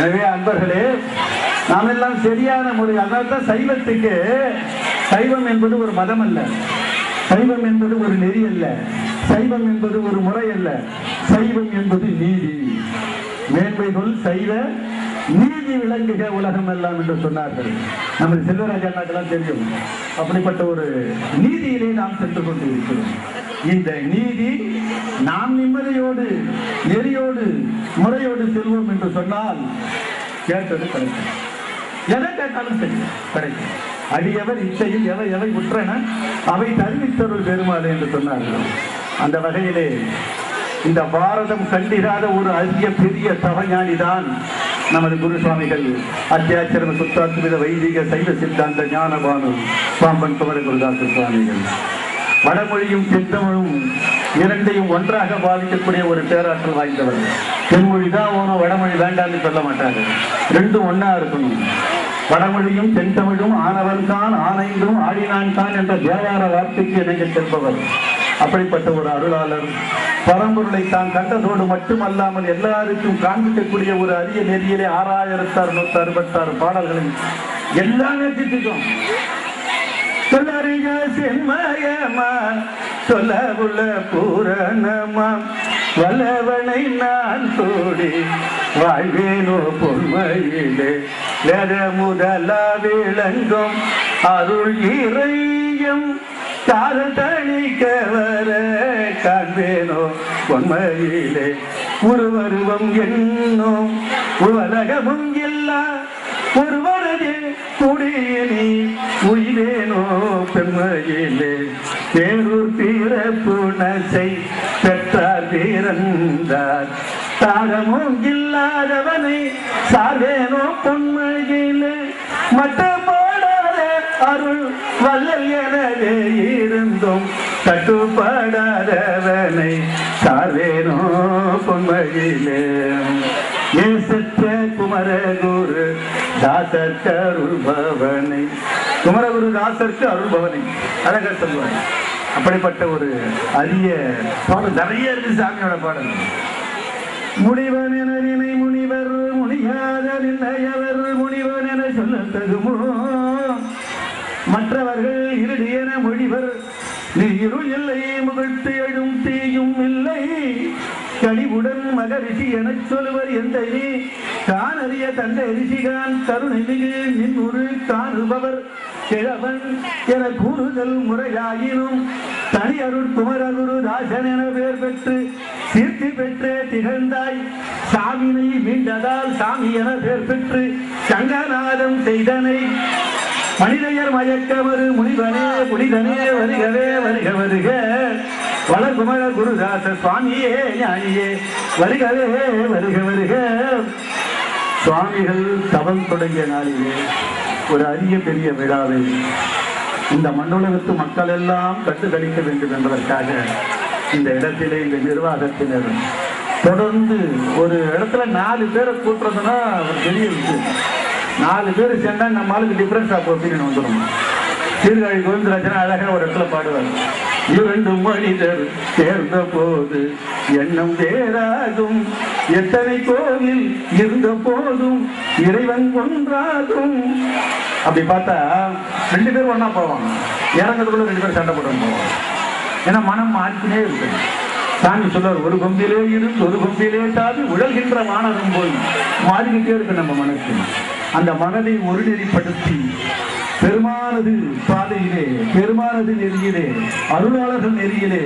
எனவே அன்பர்களே, நாம் எல்லாம் சரியான முறை, அதான் சைவத்துக்கு, சைவம் என்பது ஒரு மதம் அல்ல, சைவம் என்பது ஒரு நெறி அல்ல, சைவம் என்பது ஒரு முறை அல்ல, சைவம் என்பது நீதி. மேன்மைகள் சைவ நீதி விளங்குக உலகம் எல்லாம் என்று சொன்னார்கள். நமது செல்வராஜ் அண்ணாக்கெல்லாம் தெரியும். அப்படிப்பட்ட ஒரு நீதியிலே நாம் சென்று கொண்டு இருக்கிறோம். இந்த நீதி நாம் நிம்மதியோடு நெறியோடு முறையோடு செல்வோம் என்று சொன்னால் கேட்டது கிடைக்கும். எதை கேட்டாலும் சரி கிடைக்கும். அடியவர் இச்சையில் எவை எவை உற்றன அவை தருவித்தருள் பெருமாள் என்று சொன்னார்கள். அந்த வகையிலே இந்த பாரதம் கண்டிராத ஒரு அரிய பெரிய தவஞானிதான் நமது குரு சுவாமிகள் அத்தியாச்சரண சுத்தாத்மித வைதிக சைவ சித்தாந்த ஞானபானு பாம்பன் குமர குருதாச சுவாமிகள். வடமொழியும் தென்தமிழும் இரண்டையும் ஒன்றாக பாதிக்கக்கூடிய ஒரு பேராற்றல் வாய்ந்தவர். தென்மொழி தான் ஓனும், வடமொழி வேண்டாம்னு சொல்ல மாட்டாங்க. ரெண்டும் ஒன்னா இருக்கணும். வடமொழியும் தென்தமிழும் ஆனவன் தான் ஆனைந்தும் ஆடினான் தான் என்ற தேவார வார்த்தைக்கு இணைய செல்பவர். அப்படிப்பட்ட ஒரு அருளாளர், பரம்பொருளை தான் கண்டதோடு மட்டுமல்லாமல் எல்லாருக்கும் காண்பிக்கக்கூடிய ஒரு அரிய நெறியிலே 6666 பாடல்களில் எல்லா நேர்த்திக்கும் சொல்லறிய சென்மயமா சொல்லவுள்ள பூரணமா வல்லவனை நான் தோடி வாழ்வேனோ பொன்மையிலே வேற முதலா விளங்கும் அருள் இறையும் காரத்தணிக்க வர காண்பேனோ பொன்மையிலே ஒருவருவம் என்னும் உலகமும் எல்லா ஒருவரதே குடியனி உயிரேனோ பெண்மையிலே பேரூர் பிறப்பு நசை பெற்றார் பிறந்தார் தாகமும் இல்லாதவனை சார்வேனோ பொன்மையிலே மற்ற அருள் வல்லல் எனவே இருந்தும் கட்டுப்படாதவனை சார்வேனோ பொன்மையிலே ஏசற்ற குமரகுரு தாசர்க்கு அருள்பவனை, குமரகுரு தாசர்க்கு அருள்பவனை அழகா சொல்வார். அப்படிப்பட்ட ஒரு அரிய பாடல் நிறைய இருக்கு சாமியோட பாடல். முடிவன் என நினை முனிவர் முனியாத நின்னையவர் முனிவன் என சொல்ல தகுமோ மற்றவர்கள் இருடி என மொழிவர் நீரு இல்லை முகட்டு எழும் தீயும் இல்லை கனிவுடன் மகரிஷி எனச் சொல்லுவர் எந்த நீ காணறிய தந்தை ரிஷிகான் கருணை மிகு நின்னுரு காணுபவர் கிழவன் என கூறுதல் முறையாயினும் தனி அருள் குமரகுரு தாசன் என பெயர் பெற்று சீர்த்தி பெற்றே திகழ்ந்தாய் சாமினை மீண்டதால் சாமி என பெயர் பெற்று சங்கநாதம் செய்தனை மனிதயர் மயக்கவரு முனிவனே புனிதனே வருகவே வருக வருக வளர்குமர குருதாச சுவாமியே ஞானியே வருகவே வருக வருக. சுவாமிகள் தவம் தொடங்கிய நாளிலே ஒரு அரிய பெரிய விழாவை இந்த மண்ணுலகத்து மக்கள் எல்லாம் கண்டுகளிக்க வேண்டும் என்பதற்காக இந்த இடத்திலே இந்த நிர்வாகத்தினர் தொடர்ந்து ஒரு இடத்துல 4 பேரை கூட்டுறதுன்னா ஒரு பெரிய விஷயம். 4 பேர் சேர்ந்தா நம்ம ஆளுக்கு டிஃபரன்ஸ் ஆஃப் ஒப்பீனியன் வந்துடும். சீர்காழி கோவிந்தராஜன் அழகா ஒரு இடத்துல பாடுவார். 2 மனிதர் சேர்ந்த போது எண்ணம் வேறாகும் எத்தனை கோவில் இருந்த போதும் இறைவன் ஒன்றாகும். அப்படி பார்த்தா 2 பேர் ஒன்னா போவாங்க, இறங்கிறதுக்குள்ள 2 பேர் சண்டை போட்டு போவாங்க. ஏன்னா மனம் மாற்றினே இருக்கு. சாமி சொல்றார், ஒரு கொம்பிலே இருந்து ஒரு கொம்பிலே தாவி உழல்கின்ற மானதம் போய் மாறிக்கிட்டே இருக்கு நம்ம மனசு. அந்த மனதை ஒருநெறிப்படுத்தி பெருமானது பாதையிலே பெருமானது நெறியிலே அருளாளர்கள் நெறியிலே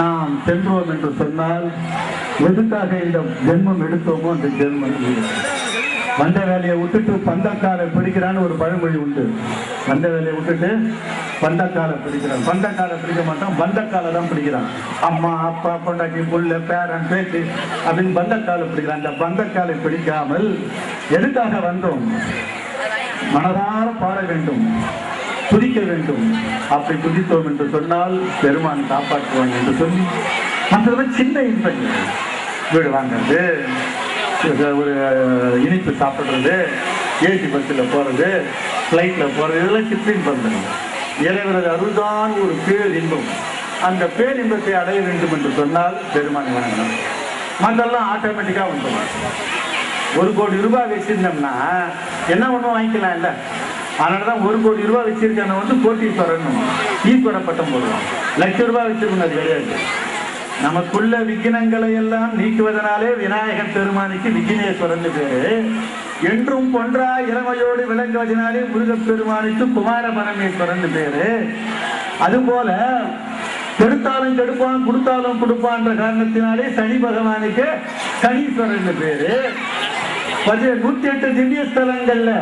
நாம் சென்றோம் என்று சொன்னால் எதுக்காக இந்த ஜென்மம் எடுத்தோமோ அந்த ஜென்மம் வந்த வேலையை விட்டுட்டு பந்தக்காலை பிடிக்கிறான்னு ஒரு பழமொழி உண்டு. வந்த வேலையை விட்டுட்டு பந்தக்காலை பிடிக்கிறான். பந்தக்காலை பிடிக்க மாட்டான், பந்தக்காலை தான் பிடிக்கிறான். அம்மா அப்பா பொண்டாட்டி புள்ள பேரன் பேச்சு அப்படின்னு பந்தக்காலை பிடிக்கிறான். அந்த பந்தக்காலை பிடிக்காமல் எதுக்காக வந்தோம்? மனதார பாட வேண்டும், துதிக்க வேண்டும். அப்படி துதித்தோம் என்று சொன்னால் பெருமான் காப்பாற்றுவான் என்று சொல்லி மற்றவர்கள் சின்ன இன்பங்கள், வீடு வாங்கிறது, ஒரு இனிப்பு சாப்பிடுறது, ஏசி பஸ்ஸில் போறது, ஃப்ளைட்டில் போறது, இதெல்லாம் சிற்றின் பண்றது. இறைவரது அருள்தான் ஒரு பேரின்பம். அந்த பேரின்பத்தை அடைய வேண்டும் என்று சொன்னால் பெருமான் வணங்கணும். மற்றெல்லாம் ஆட்டோமேட்டிக்காக வந்துடும். 1 கோடி ரூபாய் வச்சிருந்தோம்னா என்ன ஒன்றும் வாங்கிக்கலாம் இல்லை. அதனாலதான் 1 கோடி ரூபாய் வச்சிருக்கவங்க வந்து கோட்டீஸ்வரன் ஈஸ்வர பட்டம் போடுவான். லட்சம் ரூபாய் வச்சிருக்கணும் அது கிடையாது. நமக்குள்ள விக்கினங்களை எல்லாம் நீக்குவதனாலே விநாயகர் பெருமானுக்கு விக்னேஸ்வரன் பேரு. என்றும் பொன்றா இளமையோடு விளங்குவதனாலே முருகப் பெருமானுக்கு குமார பரமேஸ்வரன் பேரு. அதுபோல கெடுத்தாலும் கெடுப்பான் கொடுத்தாலும் கொடுப்பான்ற காரணத்தினாலே சனி பகவானுக்கு சனீஸ்வரன் பேரு. 108 திவ்ய ஸ்தலங்கள்ல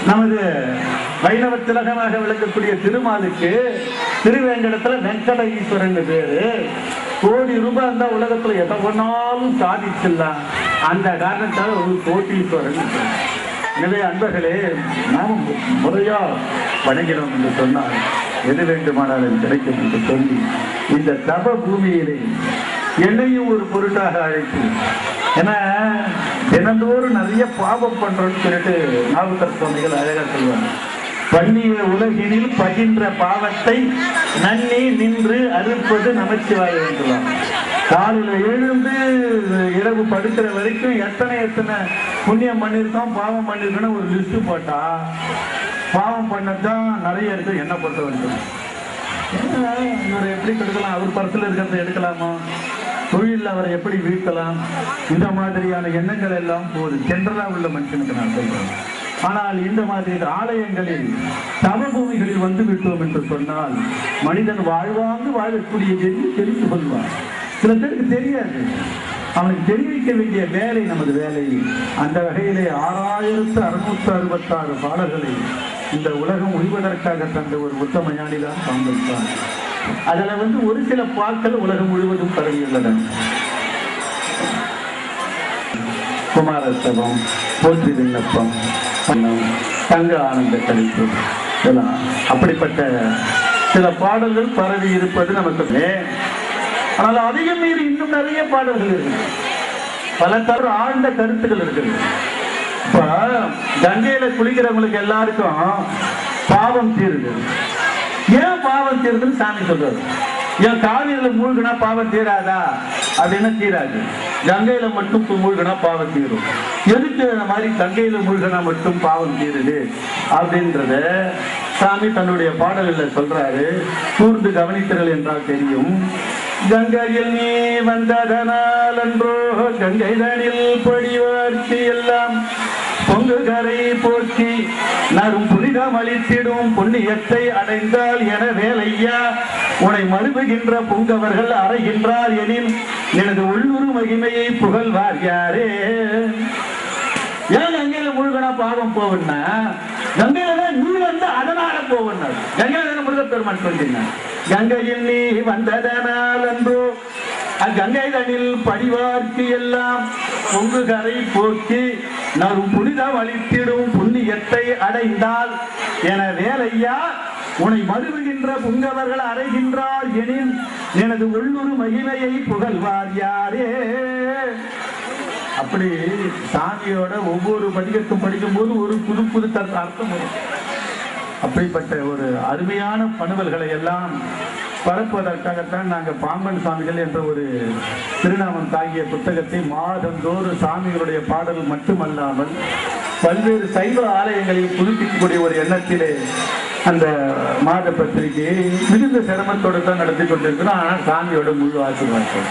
நமது வைணவ திலகமாக விளக்கக்கூடிய திருமாலுக்கு திருவேங்கடத்துல வெங்கட ஈஸ்வரன் பேரு. கோடி ரூபாய் இருந்தா உலகத்துல எதை பண்ணாலும் சாதிச்சிடலாம். அந்த காரணத்தால் ஒரு கோட்டீஸ்வரன். எனவே அன்பர்களே, நாம் முறையா வணங்கினோம் என்று சொன்னால் எது வேண்டுமானாலும் கிடைக்கும் என்று சொல்லி இந்த தப பூமியிலே என்னையும் ஒரு பொருட்டாக அழைத்து, ஏன்னா தினந்தோறும் நிறைய பாவம் பண்றோம்னு சொல்லிட்டு நாவுக்கர் சுவாமிகள் அழகா சொல்லுவாங்க. பண்ணிய உலகினில் பகின்ற பாவத்தை நன்னி நின்று அறுப்பது நமச்சிவாய வேண்டுவாங்க. காலையில எழுந்து இரவு படுக்கிற வரைக்கும் எத்தனை புண்ணியம் பண்ணிருக்கோம் பாவம் பண்ணிருக்கோம் ஒரு லிஸ்ட் போட்டா பாவம் பண்ணதான் நிறைய இருக்கு. என்ன பொறுத்த வரைக்கும் இவரை எப்படி கெடுக்கலாம், அவர் பர்சல இருக்கிறத எடுக்கலாமா, தொழில் அவரை எப்படி வீழ்த்தலாம், இந்த மாதிரியான எண்ணங்கள் எல்லாம் போது ஜென்ரலா உள்ள மனுஷனுக்கு நான் சொல்றேன். ஆனால் இந்த மாதிரி ஆலயங்களில் தவபூமிகளில் வந்து விட்டோம் என்று சொன்னால் மனிதன் வாழ்வாங்கு வாழக்கூடிய தெரிந்து கொள்வான். சில பேருக்கு தெரியாது, அவனுக்கு தெரிவிக்க வேண்டிய வேலை நமது வேலை. அந்த வகையிலே 6666 பாடல்களை இந்த உலகம் உய்வதற்காக தந்த ஒரு உத்தம ஞானிதான் காண்பித்தார். அதுல ஒரு சில பாக்கள் உலகம் முழுவதும் பரவியுள்ளன. குமாரஸ்தவம், போற்றி விண்ணப்பம், தங்க ஆனந்த கழிப்பு, அப்படிப்பட்ட சில பாடல்கள் பரவி இருப்பது நமக்கு. ஆனால் அதிகம் மீறி இன்னும் நிறைய பாடல்கள் இருக்கு, பல ஆழ்ந்த கருத்துக்கள் இருக்குது. இப்ப கங்கையில குளிக்கிறவங்களுக்கு எல்லாருக்கும் பாவம் தீருது. ஏன் பாவம் தீருதுன்னு சாமி சொல்றாரு. ஏன் காவிரியில மூழ்கினா பாவம் தீராதா அப்படின்னா தீராது, கங்கையில மட்டும் மூழ்கினா பாவம் தீரும். எதுக்கு இந்த மாதிரி கங்கையில மூழ்கினா மட்டும் பாவம் தீருது அப்படின்றத சாமி தன்னுடைய பாடல்கள் சொல்றாரு. கூர்ந்து கவனித்தீர்கள் என்றால் தெரியும். கங்கையில் நீ வந்ததனால் அன்றோ கங்கைதனில் படிவார்த்தி எல்லாம் பொங்கு கரை போற்றி நரும் புனிதம் அளித்திடும் புண்ணியத்தை அடைந்தால் என வேலையா உன்னை மறுபுகின்ற பொங்கவர்கள் அறைகின்றார் எனில் எனது உள்ளுரு மகிமையை புகழ்வார் யாரே. ஏன் கங்கையில மூழ்கனா பாவம் போவன்னா, கங்கையில தான் நீ வந்து அதனால போவன்னா, கங்கையில முருக பெருமான் சொல்றீங்க. கங்கையில் நீ வந்ததனால் அன்றோ அங்கங்கை தனில் படிவார்த்தி எல்லாம் பொங்கு கரை போக்கி நரும் புனிதம் அளித்திடும் புண்ணியத்தை அடைந்தால் என வேலையா உன்னை மறுவுகின்ற புங்கவர்கள் அறைகின்றார் எனில் எனது உள்ளுரு மகிமையை புகழ்வார் யாரே. அப்படி சாமியோட ஒவ்வொரு பதிகத்தும் படிக்கும் போது ஒரு புது புது அர்த்தம் வரும். அப்படிப்பட்ட ஒரு அருமையான பணுவல்களை எல்லாம் பரப்புவதற்காகத்தான் நாங்கள் பாம்பன் சாமிகள் என்ற ஒரு திருநாமம் தாங்கிய புத்தகத்தை மாதந்தோறும் சாமிகளுடைய பாடல் மட்டுமல்லாமல் பல்வேறு சைவ ஆலயங்களில் புதுப்பிக்கக்கூடிய ஒரு எண்ணத்திலே அந்த மாத பத்திரிகையை மிகுந்த சிரமத்தோடு தான் நடத்தி கொண்டிருக்கிறோம். ஆனால் சாமியோட முழு ஆசீர்வாதம்.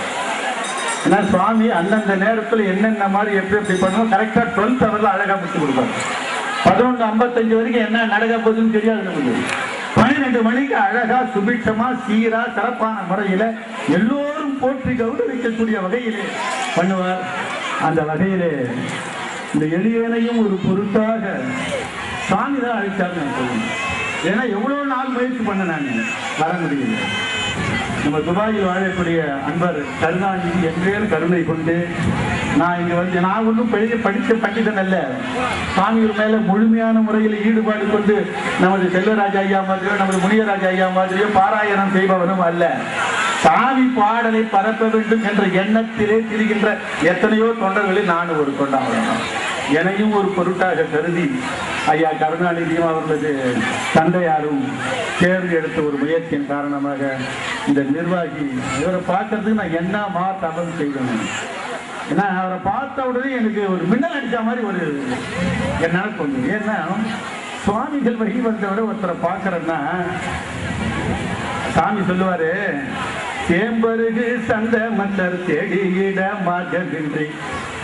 ஏன்னா சுவாமி அந்தந்த நேரத்தில் என்னென்ன மாதிரி எப்படி பண்ணுவோம் கரெக்டா 12 ஹவர்ல அழகா முடிச்சு கொடுப்பாங்க. 11:55 வரைக்கும் என்ன நடக்க போகுதுன்னு தெரியாது நமக்கு. 12 மணிக்கு அழகா சுபிட்சமா சீரா சிறப்பான முறையில எல்லோரும் போற்றி கௌரவிக்கக்கூடிய வகையிலே பண்ணுவார். அந்த வகையிலே இந்த எளியனையும் ஒரு பொருட்டாக சாமி தான் அழைச்சாரு நான் சொல்லுவேன். ஏன்னா எவ்வளவு நாள் முயற்சி பண்ண நான் வர முடியல. நம்ம துபாயில் வாழக்கூடிய அன்பர் கருணாநிதி என்றே கருணை கொண்டு நான் இங்க வந்து நான் ஒன்றும் பெரிய படித்த பண்டிதன் அல்ல, சாமிகள் மேல முழுமையான முறையில் ஈடுபாடு கொண்டு நமது செல்வராஜ ஐயா மாதிரியோ நமது முனியராஜ ஐயா மாதிரியோ பாராயணம் செய்பவனும் அல்ல. சாமி பாடலை பரப்ப வேண்டும் என்ற எண்ணத்திலே திரிகின்ற எத்தனையோ தொண்டர்களில் நான் ஒரு தொண்டாகிறேன். என்னையும் ஒரு பொருட்டாக கருதி ஐயா கருணாநிதியும் அவர்களது தந்தையாரும் தேர்ந்து எடுத்த ஒரு முயற்சியின் காரணமாக இந்த நிர்வாகி இவரை பார்க்கறதுக்கு நான் என்ன தவறு செய்வேன். ஏன்னா அவரை பார்த்த உடனே எனக்கு ஒரு மின்னல் அடிச்ச மாதிரி ஒரு என்னால் தோணுது. ஏன்னா சுவாமிகள் வழி வந்தவரை ஒருத்தரை பார்க்கறேன்னா சாமி சொல்லுவாரு, தேம்பருகு சந்த மன்னர் தேடியிட மார்கமின்றி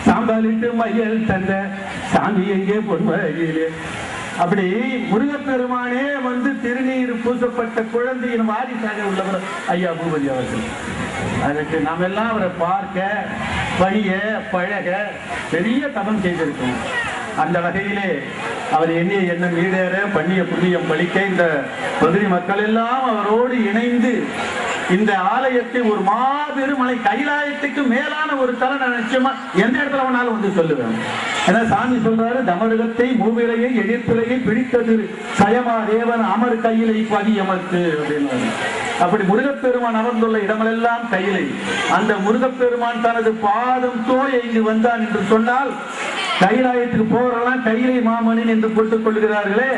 சாம்பாலிட்டு மையல் தந்த சாமி எங்கே பொன்மையிலே. அப்படி முருகப்பெருமானே வந்து திருநீர் பூசப்பட்ட குழந்தையின் வாரிசாக உள்ளவர் ஐயா பூபதி அவர்கள். அதுக்கு நாம் எல்லாம் அவரை பார்க்க பணிய பழக பெரிய தவம் செய்திருக்கோம். அந்த வகையிலே அவர் எண்ணிய எண்ணம் ஈடேற பண்ணிய புண்ணியம் பலிக்க இந்த பகுதி மக்கள் எல்லாம் அவரோடு இணைந்து இந்த ஆலயத்தை ஒரு மாபெரும் மலை கைலாயத்துக்கு மேலான ஒரு தலம் நிச்சயமா எந்த இடத்துல வேணாலும் வந்து சொல்லுவேன். ஏன்னா சாமி சொல்றாரு, தமருகத்தை மூவிலையை எதிர்ப்பிலையை பிடித்தது சயமா தேவன் அமர் கையிலை பதி அமர்த்து அப்படின்னு. அப்படி முருகப்பெருமான் அமர்ந்துள்ள இடமெல்லாம் கையிலை. அந்த முருகப்பெருமான் தனது பாதம் தோய இங்கு வந்தான் என்று சொன்னால் கைலாயத்துக்கு போறெல்லாம் கையிலை மாமனின் என்று போட்டுக் கொள்கிறார்களே,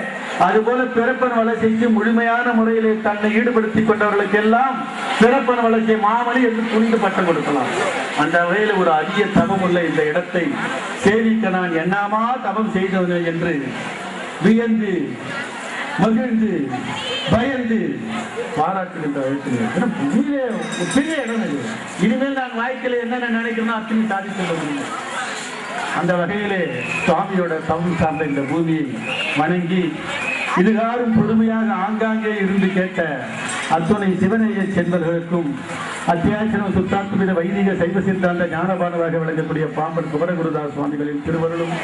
அதுபோல பிறப்பன் வளர்ச்சிக்கு முழுமையான முறையிலே தன்னை ஈடுபடுத்திக் கொண்டவர்களுக்கு எல்லாம் பிறப்பன் வளர்ச்சி மாமணி என்று புரிந்து பட்டம் கொடுக்கலாம். அந்த வகையில் ஒரு அரிய தவம் உள்ள இந்த இடத்தை சேவிக்க நான் என்னமா தவம் செய்தது என்று வியந்து மகிழ்ந்து பயந்து பாராட்டுகின்ற பெரிய இடம் இது. இனிமேல் நான் வாழ்க்கையில் என்னென்ன நினைக்கிறேன்னா அத்தனை சாதித்து சொல்ல முடியும். அந்த வகையிலே சுவாமியோட தவம் சார்ந்த இந்த பூமியை வணங்கி இதுகாரும் பொறுமையாக ஆங்காங்கே இருந்து கேட்ட அத்துணை சிவனைய செல்வர்களுக்கும் அத்தியாசனம் சுத்தாத்மித வைதிக சைவ சித்தாந்த ஞானபானவாக விளங்கக்கூடிய பாம்பன் குமரகுருதாஸ் சுவாமிகளின் திருவருளும்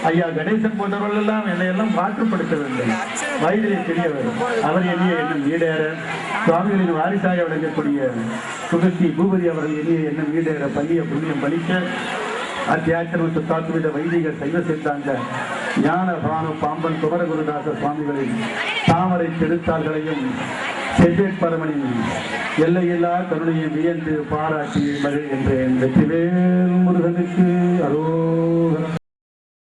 ஐயா கணேசன் போன்றவர்கள் எல்லாம் என்னையெல்லாம் மாற்றுப்படுத்த வேண்டும். வயதிலே தெரியவர் அவர் எண்ணிய எண்ணம் ஈடேற, சுவாமிகளின் வாரிசாக விளங்கக்கூடிய சுகஸ்ரீ பூபதி அவர்கள் எண்ணிய எண்ணம் ஈடேற பண்ணிய புண்ணியம் பலிக்க அத்தியாசனம் சுத்தாத்மித வைதிக சைவ சித்தாந்த ஞான பானு பாம்பன் குமரகுருதாச சுவாமிகளின் தாமரை திருத்தாள்களையும் செவ்வேட்பரமனின் எல்லையில்லா கருணையை வியந்து பாராட்டி மகிழ்கின்றேன். வெற்றிவேல் முருகனுக்கு.